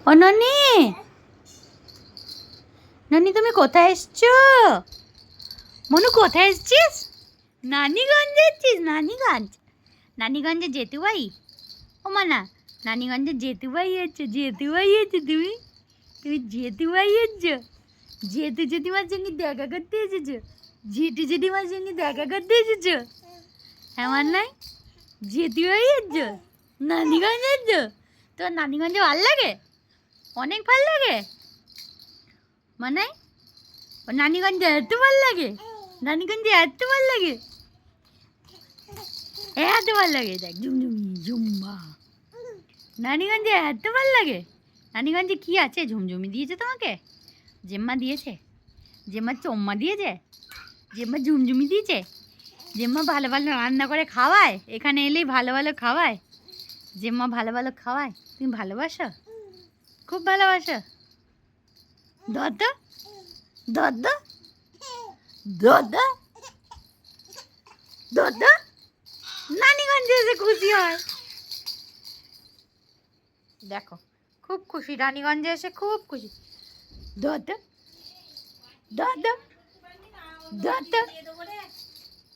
ও ননি, ননি তুমি কোথায় এসছো? মনু কোথায় এসছিস? নানিগঞ্জে এসছিস? নানিগঞ্জ, নানিগঞ্জে জেতুভাই? ও মানা, নানিগঞ্জে জেতুভাই এসছো? জেতুভাই এসছো তুমি? তুমি জেতুভাই এসছো? জেঠু জেঠিমার সঙ্গে দেখা করতে এসেছো? জেঠু জেঠিমার সঙ্গে দেখা করতে এসেছো? হ্যাঁ মান্নাই, জেতুভাই এসছো? নানিগঞ্জ এসছো? তোর নানিগঞ্জে ভাল লাগে? অনেক ভাল লাগে মানাই? ও নানিগঞ্জে এত ভাল লাগে? নানিগঞ্জে এত ভাল লাগে? এত ভাল লাগে? দেখ ঝুমঝুমি ঝুম্বা, নানিগঞ্জে এত ভাল লাগে? নানিগঞ্জে কি আছে? ঝুমঝুমি দিয়েছে তোমাকে? জেম্মা দিয়েছে? জেম্মা চম্মা দিয়েছে? জেম্মা ঝুমঝুমি দিয়েছে? জেম্মা ভালো ভালো রান্না করে খাওয়ায়? এখানে এলেই ভালো ভালো খাওয়ায়? জেম্মা ভালো ভালো খাওয়ায়? তুমি ভালোবাসো? খুব ভালোবাসো? দাদা, দাদা, দাদা, দাদা নানিগঞ্জে এসে খুশি হয়। দেখো খুব খুশি, রানীগঞ্জে এসে খুব খুশি। দাদা, দাদা, দাদা,